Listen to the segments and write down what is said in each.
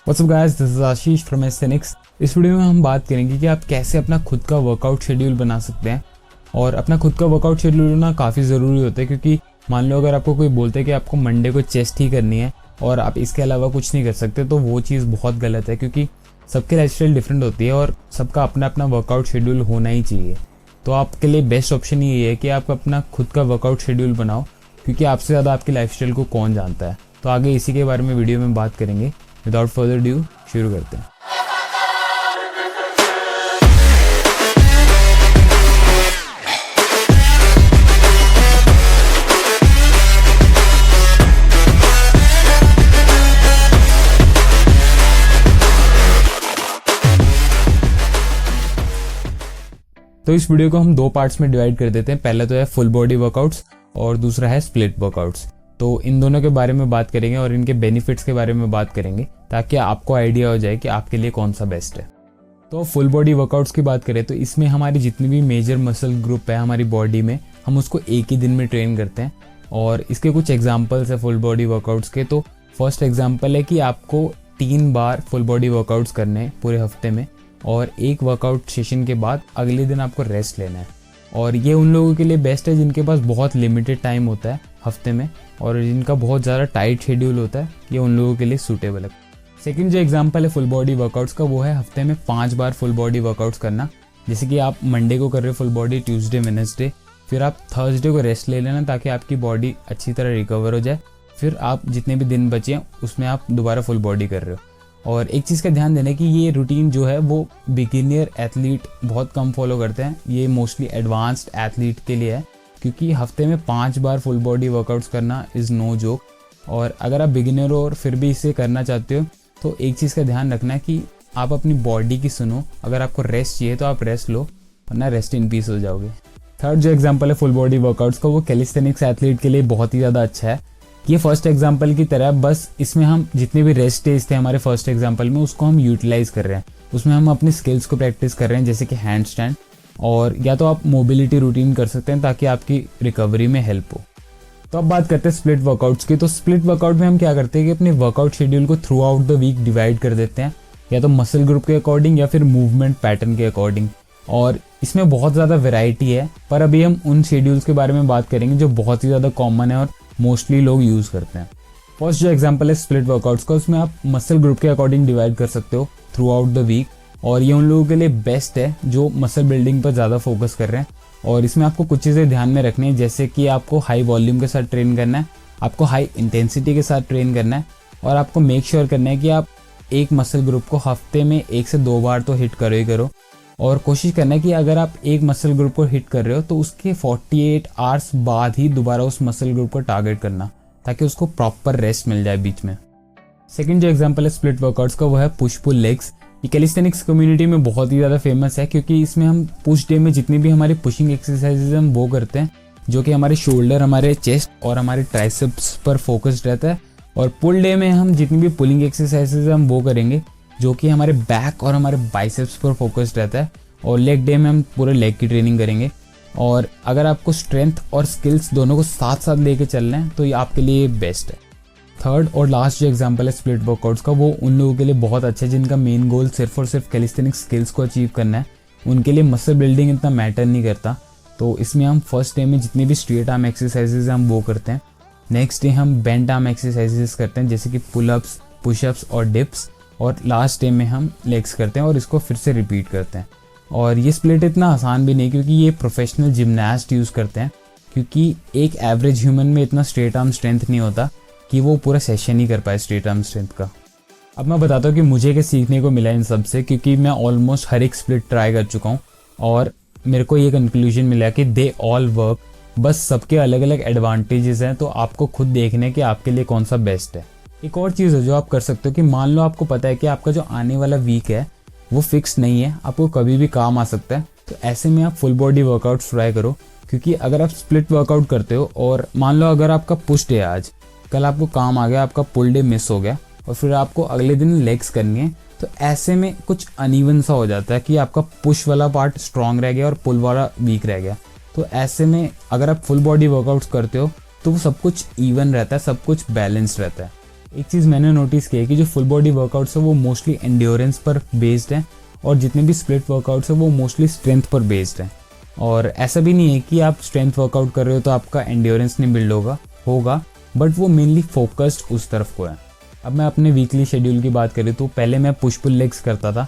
What's up guys, this is Ashish from asthenics. इस video में हम बात करेंगे कि आप कैसे अपना खुद का वर्कआउट शेड्यूल बना सकते हैं। और अपना खुद का वर्कआउट शेड्यूल होना काफ़ी ज़रूरी होता है, क्योंकि मान लो अगर आपको कोई बोलते है कि आपको मंडे को चेस्ट ही करनी है और आप इसके अलावा कुछ नहीं कर सकते, तो वो चीज़ बहुत गलत है, क्योंकि सबकी लाइफस्टाइल डिफरेंट होती है और सबका अपना अपना वर्कआउट शेड्यूल होना ही चाहिए। तो आपके लिए बेस्ट ऑप्शन ये है कि आप अपना खुद का वर्कआउट शेड्यूल बनाओ, क्योंकि आपसे ज़्यादा आपकी लाइफस्टाइल को कौन जानता है। तो आगे इसी के बारे में वीडियो में बात करेंगे। विदाउट फर्दर ड्यू शुरू करते हैं। तो इस वीडियो को हम दो पार्ट्स में डिवाइड कर देते हैं। पहला तो है फुल बॉडी वर्कआउट्स और दूसरा है स्प्लिट वर्कआउट्स। तो इन दोनों के बारे में बात करेंगे और इनके बेनिफिट्स के बारे में बात करेंगे, ताकि आपको आइडिया हो जाए कि आपके लिए कौन सा बेस्ट है। तो फुल बॉडी वर्कआउट्स की बात करें तो इसमें हमारी जितनी भी मेजर मसल ग्रुप है हमारी बॉडी में, हम उसको एक ही दिन में ट्रेन करते हैं। और इसके कुछ एग्जाम्पल्स है फुल बॉडी वर्कआउट्स के। तो फर्स्ट एग्जाम्पल है कि आपको 3 बार फुल बॉडी वर्कआउट्स करने हैं पूरे हफ्ते में, और एक वर्कआउट सेशन के बाद अगले दिन आपको रेस्ट लेना है। और ये उन लोगों के लिए बेस्ट है जिनके पास बहुत लिमिटेड टाइम होता है हफ्ते में और जिनका बहुत ज़्यादा टाइट शेड्यूल होता है, ये उन लोगों के लिए सूटेबल है। सेकंड जो एग्जांपल है फुल बॉडी वर्कआउट्स का, वो है हफ्ते में 5 बार फुल बॉडी वर्कआउट्स करना। जैसे कि आप मंडे को कर रहे हो फुल बॉडी, ट्यूसडे, वेडनेसडे, फिर आप थर्सडे को रेस्ट ले लेना, ताकि आपकी बॉडी अच्छी तरह रिकवर हो जाए। फिर आप जितने भी दिन बचे हैं उसमें आप दोबारा फुल बॉडी कर रहे हो। और एक चीज़ का ध्यान देना कि ये रूटीन जो है वो बिगिनर एथलीट बहुत कम फॉलो करते हैं, ये मोस्टली एडवांस्ड एथलीट के लिए है, क्योंकि हफ्ते में 5 बार फुल बॉडी वर्कआउट्स करना इज़ नो जोक। और अगर आप बिगिनर हो और फिर भी इसे करना चाहते हो, तो एक चीज़ का ध्यान रखना है कि आप अपनी बॉडी की सुनो। अगर आपको रेस्ट चाहिए तो आप रेस्ट लो, वरना रेस्ट इन पीस हो जाओगे। थर्ड जो एग्जाम्पल है फुल बॉडी वर्कआउट्स का, वो कैलिस्थेनिक्स एथलीट के लिए बहुत ही ज़्यादा अच्छा है। ये फर्स्ट एग्जाम्पल की तरह, बस इसमें हम जितने भी रेस्ट डेज थे हमारे फर्स्ट एग्जाम्पल में, उसको हम यूटिलाइज कर रहे हैं। उसमें हम अपनी स्किल्स को प्रैक्टिस कर रहे हैं, जैसे कि हैंड स्टैंड, और या तो आप मोबिलिटी रूटीन कर सकते हैं ताकि आपकी रिकवरी में हेल्प हो। तो अब बात करते हैं स्प्लिट वर्कआउट्स की। तो स्प्लिट वर्कआउट में हम क्या करते हैं कि अपने वर्कआउट शेड्यूल को throughout the week divide कर देते हैं, या तो मसल ग्रुप के अकॉर्डिंग या फिर मूवमेंट पैटर्न के अकॉर्डिंग। और इसमें बहुत ज़्यादा वेराइटी है, पर अभी हम उन शेड्यूल्स के बारे में बात करेंगे जो बहुत ही ज़्यादा कॉमन है और मोस्टली लोग यूज़ करते हैं। फर्स्ट जो एग्जांपल है स्प्लिट वर्कआउट्स का, उसमें आप मसल ग्रुप के अकॉर्डिंग डिवाइड कर सकते हो थ्रू आउट द वीक। और ये उन लोगों के लिए बेस्ट है जो मसल बिल्डिंग पर ज़्यादा फोकस कर रहे हैं। और इसमें आपको कुछ चीज़ें ध्यान में रखनी है, जैसे कि आपको हाई वॉल्यूम के साथ ट्रेन करना है, आपको हाई इंटेंसिटी के साथ ट्रेन करना है, और आपको मेक श्योर करना है कि आप एक मसल ग्रुप को हफ्ते में 1 से 2 बार तो हिट करो ही करो। और कोशिश करना है कि अगर आप एक मसल ग्रुप को हिट कर रहे हो तो उसके 48 आवर्स बाद ही दोबारा उस मसल ग्रुप को टारगेट करना, ताकि उसको प्रॉपर रेस्ट मिल जाए बीच में। सेकंड जो एग्जांपल है स्प्लिट वर्कआउट्स का, वो है पुश पुल लेग्स। ये कैलिस्थेनिक्स कम्युनिटी में बहुत ही ज़्यादा फेमस है, क्योंकि इसमें हम पुश डे में जितनी भी हमारी पुशिंग एक्सरसाइजेज हम वो करते हैं, जो कि हमारे शोल्डर, हमारे चेस्ट और हमारे ट्राइसेप्स पर फोकस्ड रहता है। और पुल डे में हम जितनी भी पुलिंग एक्सरसाइजेज हम वो करेंगे, जो कि हमारे बैक और हमारे बाइसेप्स पर फोकस्ड रहता है। और लेग डे में हम पूरे लेग की ट्रेनिंग करेंगे। और अगर आपको स्ट्रेंथ और स्किल्स दोनों को साथ साथ लेके चलना है तो ये आपके लिए बेस्ट है। थर्ड और लास्ट जो एग्जांपल है स्प्लिट वर्कआउट्स का, वो उन लोगों के लिए बहुत अच्छा है जिनका मेन गोल सिर्फ और सिर्फ कैलिस्थेनिक्स स्किल्स को अचीव करना है। उनके लिए मसल बिल्डिंग इतना मैटर नहीं करता। तो इसमें हम फर्स्ट डे में जितनी भी स्ट्रेट आर्म एक्सरसाइजेज हम वो करते हैं, नेक्स्ट डे हम बेंट आर्म एक्सरसाइजेज करते हैं, जैसे कि पुलअप्स, पुशअप्स और डिप्स, और लास्ट डे में हम लेग्स करते हैं और इसको फिर से रिपीट करते हैं। और ये स्प्लिट इतना आसान भी नहीं, क्योंकि ये प्रोफेशनल जिम्नास्ट यूज़ करते हैं, क्योंकि एक एवरेज ह्यूमन में इतना स्ट्रेट आर्म स्ट्रेंथ नहीं होता कि वो पूरा सेशन ही कर पाए स्ट्रेट आर्म स्ट्रेंथ का। अब मैं बताता हूँ कि मुझे क्या सीखने को मिला इन सब से, क्योंकि मैं ऑलमोस्ट हर एक स्प्लिट ट्राई कर चुका हूँ और मेरे को ये कंक्लूजन मिला कि दे ऑल वर्क। बस सबके अलग अलग एडवांटेजेस हैं, तो आपको खुद देखने कि आपके लिए कौन सा बेस्ट है। एक और चीज़ है जो आप कर सकते हो कि मान लो आपको पता है कि आपका जो आने वाला वीक है वो फिक्स नहीं है, आपको कभी भी काम आ सकता है, तो ऐसे में आप फुल बॉडी वर्कआउट ट्राई करो। क्योंकि अगर आप स्प्लिट वर्कआउट करते हो और मान लो अगर आपका पुश डे है आज, कल आपको काम आ गया, आपका पुल डे मिस हो गया और फिर आपको अगले दिन लेग्स करनी है, तो ऐसे में कुछ अनइवन सा हो जाता है कि आपका पुश वाला पार्ट स्ट्रांग रह गया और पुल वाला वीक रह गया। तो ऐसे में अगर आप फुल बॉडी वर्कआउट्स करते हो तो वो सब कुछ इवन रहता है, सब कुछ बैलेंस रहता है। एक चीज़ मैंने नोटिस की है कि जो फुल बॉडी वर्कआउट्स है वो मोस्टली एंड्योरेंस पर बेस्ड है, और जितने भी स्प्लिट वर्कआउट्स है वो मोस्टली स्ट्रेंथ पर बेस्ड है। और ऐसा भी नहीं है कि आप स्ट्रेंथ वर्कआउट कर रहे हो तो आपका एंड्योरेंस नहीं बिल्ड होगा, बट वो मेनली फोकस्ड उस तरफ को है। अब मैं अपने वीकली शेड्यूल की बात करूँ तो पहले मैं पुश पुल लेग्स करता था,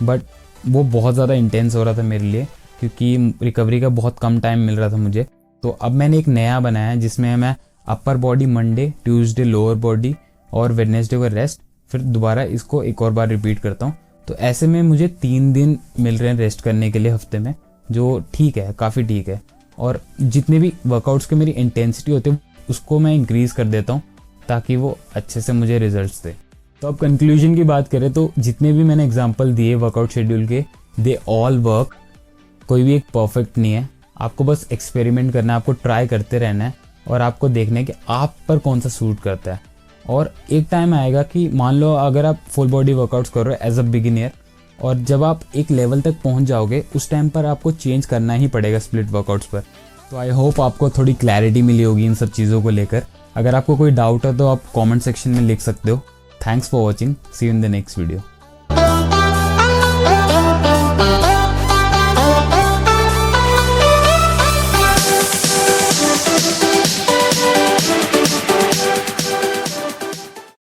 बट वो बहुत ज़्यादा इंटेंस हो रहा था मेरे लिए, क्योंकि रिकवरी का बहुत कम टाइम मिल रहा था मुझे। तो अब मैंने एक नया बनाया है जिसमें मैं upper body Monday, Tuesday lower body और वेडनेसडे को रेस्ट, फिर दोबारा इसको एक और बार रिपीट करता हूँ। तो ऐसे में मुझे 3 दिन मिल रहे हैं रेस्ट करने के लिए हफ्ते में, जो ठीक है, काफ़ी ठीक है। और जितने भी वर्कआउट्स के मेरी इंटेंसिटी होती है उसको मैं इंक्रीज़ कर देता हूँ ताकि वो अच्छे से मुझे रिजल्ट्स दे। तो अब कंक्लूजन की बात करें तो जितने भी मैंने एग्जांपल दिए वर्कआउट शेड्यूल के, दे ऑल वर्क। कोई भी एक परफेक्ट नहीं है, आपको बस एक्सपेरिमेंट करना है, आपको ट्राई करते रहना है और आपको देखना है कि आप पर कौन सा सूट करता है। और एक टाइम आएगा कि मान लो अगर आप फुल बॉडी वर्कआउट्स कर रहे हो एज अ बिगिनियर, और जब आप एक लेवल तक पहुंच जाओगे उस टाइम पर आपको चेंज करना ही पड़ेगा स्प्लिट वर्कआउट्स पर। तो आई होप आपको थोड़ी क्लैरिटी मिली होगी इन सब चीज़ों को लेकर। अगर आपको कोई डाउट है तो आप कमेंट सेक्शन में लिख सकते हो। Thanks for watching, see you in the next video.